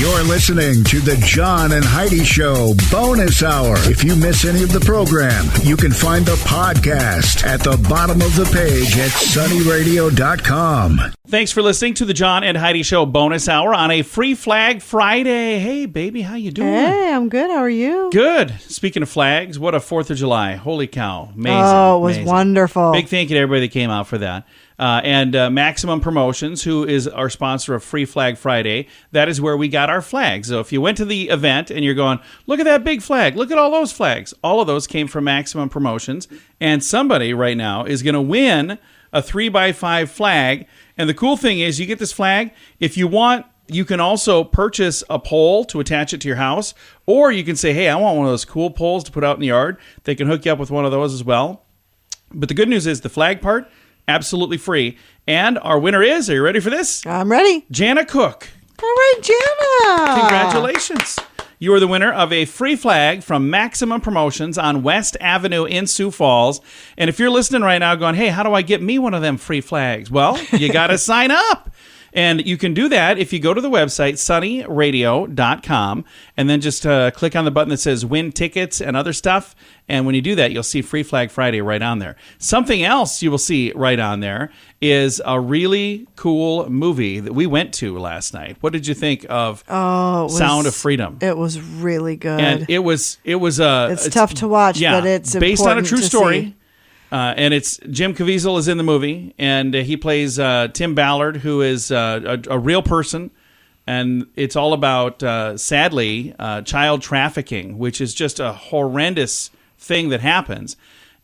You're listening to the John and Heidi Show Bonus Hour. If you miss any of the program, you can find the podcast at the bottom of the page at sunnyradio.com. Thanks for listening to the John and Heidi Show Bonus Hour on a Free Flag Friday. Hey, baby, how you doing? Hey, I'm good. How are you? Good. Speaking of flags, what a 4th of July. Holy cow. Amazing. Oh, it was amazing. Wonderful. Big thank you to everybody that came out for that. And Maximum Promotions, who is our sponsor of Free Flag Friday, that is where we got our flags. So if you went to the event and you're going, look at that big flag, look at all those flags. All of those came from Maximum Promotions. And somebody right now is going to win a 3x5 flag. And the cool thing is you get this flag. If you want, you can also purchase a pole to attach it to your house. Or you can say, hey, I want one of those cool poles to put out in the yard. They can hook you up with one of those as well. But the good news is the flag part, absolutely free. And our winner is, are you ready for this? I'm ready. Jana Cook. All right, Jana. Congratulations. You are the winner of a free flag from Maximum Promotions on West Avenue in Sioux Falls. And if you're listening right now going, hey, how do I get me one of them free flags? Well, you got to sign up. And you can do that if you go to the website, sunnyradio.com, and then just click on the button that says win tickets and other stuff. And when you do that, you'll see Free Flag Friday right on there. Something else you will see right on there is a really cool movie that we went to last night. What did you think of Sound of Freedom? It was really good. And it's tough to watch, but it's based on a true story. See. And it's Jim Caviezel is in the movie, and he plays Tim Ballard, who is a real person. And it's all about, sadly, child trafficking, which is just a horrendous thing that happens.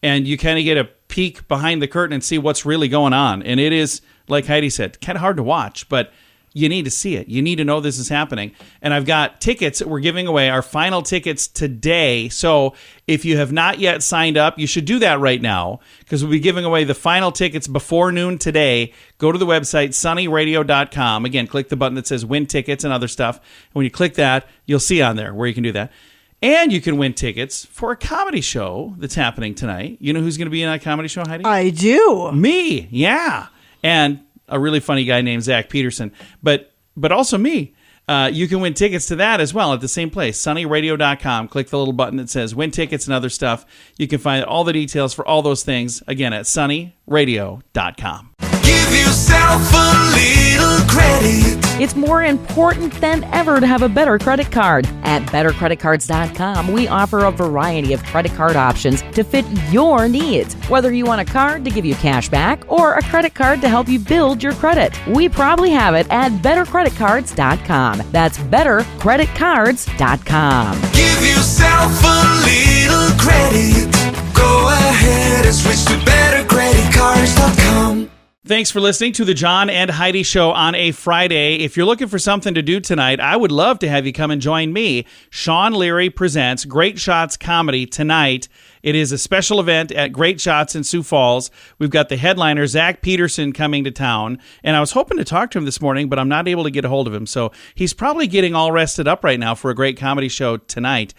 And you kind of get a peek behind the curtain and see what's really going on. And it is, like Heidi said, kind of hard to watch, but you need to see it. You need to know this is happening. And I've got tickets that we're giving away, our final tickets today. So if you have not yet signed up, you should do that right now because we'll be giving away the final tickets before noon today. Go to the website, sunnyradio.com. Again, click the button that says win tickets and other stuff. And when you click that, you'll see on there where you can do that. And you can win tickets for a comedy show that's happening tonight. You know who's going to be in that comedy show, Heidi? I do. Me, yeah. And a really funny guy named Zach Peterson, but also me. You can win tickets to that as well at the same place, sunnyradio.com. Click the little button that says win tickets and other stuff. You can find all the details for all those things, again, at sunnyradio.com. Give yourself a little credit. It's more important than ever to have a better credit card. At bettercreditcards.com, we offer a variety of credit card options to fit your needs. Whether you want a card to give you cash back or a credit card to help you build your credit, we probably have it at bettercreditcards.com. That's bettercreditcards.com. Give yourself a little credit. Go ahead and switch to bettercreditcards.com. Thanks for listening to the John and Heidi Show on a Friday. If you're looking for something to do tonight, I would love to have you come and join me. Sean Leary presents Great Shots Comedy tonight. It is a special event at Great Shots in Sioux Falls. We've got the headliner, Zach Peterson, coming to town. And I was hoping to talk to him this morning, but I'm not able to get a hold of him. So he's probably getting all rested up right now for a great comedy show tonight.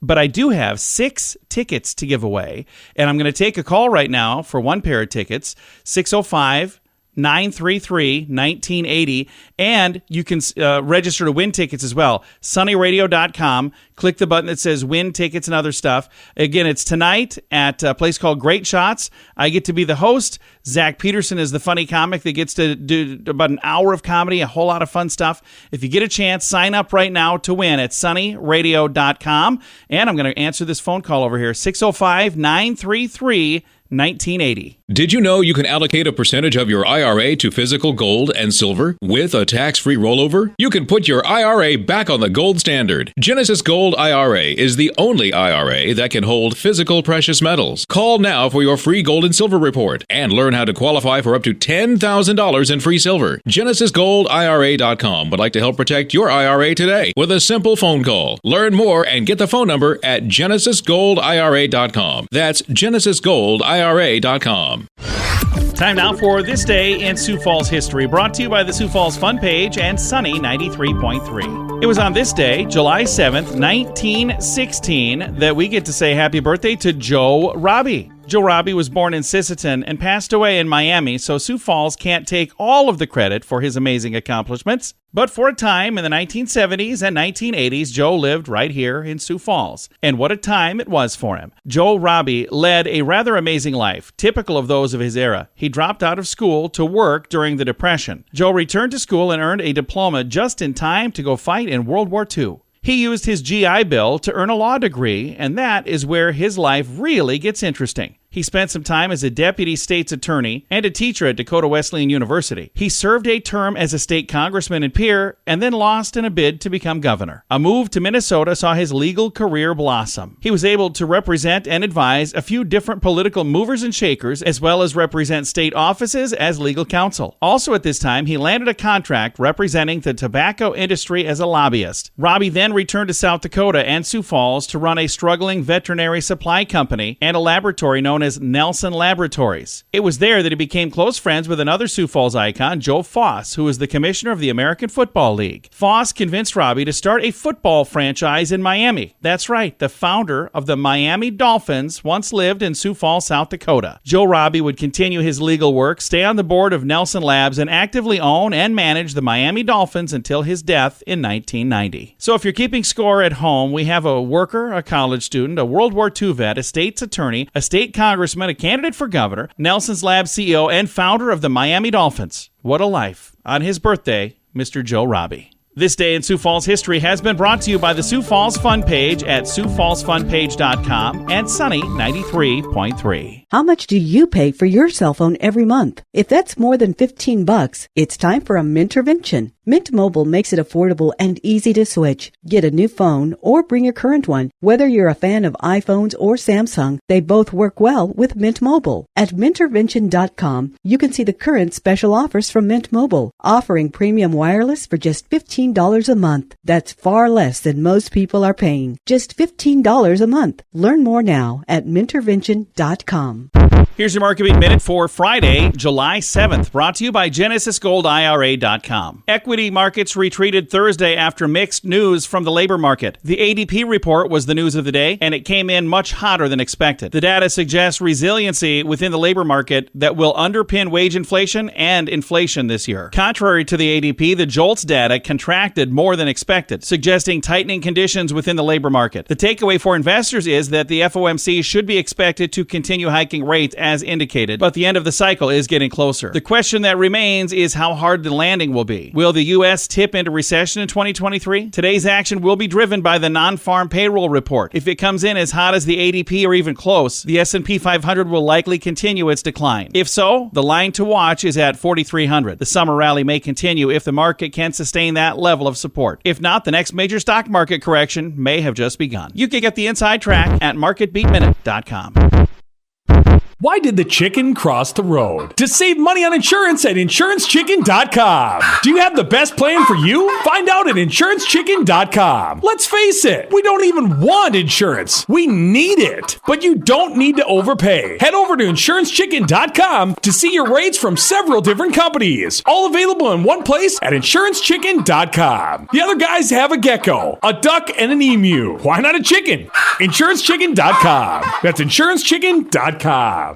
But I do have 6 tickets to give away, and I'm going to take a call right now for one pair of tickets, 605-933-1980, and you can register to win tickets as well. sunnyradio.com. Click the button that says win tickets and other stuff. Again, it's tonight at a place called Great Shots. I get to be the host. Zach Peterson is the funny comic that gets to do about an hour of comedy, a whole lot of fun stuff. If you get a chance, sign up right now to win at sunnyradio.com. And I'm going to answer this phone call over here, 605-933-1980. 1980. Did you know you can allocate a percentage of your IRA to physical gold and silver with a tax-free rollover? You can put your IRA back on the gold standard. Genesis Gold IRA is the only IRA that can hold physical precious metals. Call now for your free gold and silver report and learn how to qualify for up to $10,000 in free silver. GenesisGoldIRA.com would like to help protect your IRA today with a simple phone call. Learn more and get the phone number at GenesisGoldIRA.com. That's GenesisGoldIRA.com. Time now for This Day in Sioux Falls History, brought to you by the Sioux Falls Fun Page and Sunny 93.3. It was on this day, July 7th, 1916, that we get to say happy birthday to Joe Robbie. Joe Robbie was born in Sisseton and passed away in Miami, so Sioux Falls can't take all of the credit for his amazing accomplishments. But for a time in the 1970s and 1980s, Joe lived right here in Sioux Falls. And what a time it was for him. Joe Robbie led a rather amazing life, typical of those of his era. He dropped out of school to work during the Depression. Joe returned to school and earned a diploma just in time to go fight in World War II. He used his GI Bill to earn a law degree, and that is where his life really gets interesting. He spent some time as a deputy state's attorney and a teacher at Dakota Wesleyan University. He served a term as a state congressman in Pierre and then lost in a bid to become governor. A move to Minnesota saw his legal career blossom. He was able to represent and advise a few different political movers and shakers, as well as represent state offices as legal counsel. Also at this time, he landed a contract representing the tobacco industry as a lobbyist. Robbie then returned to South Dakota and Sioux Falls to run a struggling veterinary supply company and a laboratory known as Nelson Laboratories. It was there that he became close friends with another Sioux Falls icon, Joe Foss, who was the commissioner of the American Football League. Foss convinced Robbie to start a football franchise in Miami. That's right, the founder of the Miami Dolphins once lived in Sioux Falls, South Dakota. Joe Robbie would continue his legal work, stay on the board of Nelson Labs, and actively own and manage the Miami Dolphins until his death in 1990. So if you're keeping score at home, we have a worker, a college student, a World War II vet, a state's attorney, a state congressman, a candidate for governor, Nelson's Lab CEO, and founder of the Miami Dolphins. What a life. On his birthday, Mr. Joe Robbie. This Day in Sioux Falls History has been brought to you by the Sioux Falls Fun Page at SiouxFallsFunPage.com and Sunny 93.3. How much do you pay for your cell phone every month? If that's more than $15, it's time for a Mintervention. Mint Mobile makes it affordable and easy to switch. Get a new phone or bring your current one. Whether you're a fan of iPhones or Samsung, they both work well with Mint Mobile. At Mintervention.com, you can see the current special offers from Mint Mobile, offering premium wireless for just $15 a month. That's far less than most people are paying. Just $15 a month. Learn more now at Mintervention.com. Here's your Market Beat Minute for Friday, July 7th, brought to you by GenesisGoldIRA.com. Equity markets retreated Thursday after mixed news from the labor market. The ADP report was the news of the day, and it came in much hotter than expected. The data suggests resiliency within the labor market that will underpin wage inflation and inflation this year. Contrary to the ADP, the JOLTS data contracted more than expected, suggesting tightening conditions within the labor market. The takeaway for investors is that the FOMC should be expected to continue hiking rates as indicated, but the end of the cycle is getting closer. The question that remains is how hard the landing will be. Will the U.S. tip into recession in 2023? Today's action will be driven by the non-farm payroll report. If it comes in as hot as the ADP or even close, the S&P 500 will likely continue its decline. If so, the line to watch is at 4,300. The summer rally may continue if the market can sustain that level of support. If not, the next major stock market correction may have just begun. You can get the inside track at MarketBeatMinute.com. Why did the chicken cross the road? To save money on insurance at InsuranceChicken.com. Do you have the best plan for you? Find out at InsuranceChicken.com. Let's face it, we don't even want insurance. We need it. But you don't need to overpay. Head over to InsuranceChicken.com to see your rates from several different companies. All available in one place at InsuranceChicken.com. The other guys have a gecko, a duck, and an emu. Why not a chicken? InsuranceChicken.com. That's InsuranceChicken.com.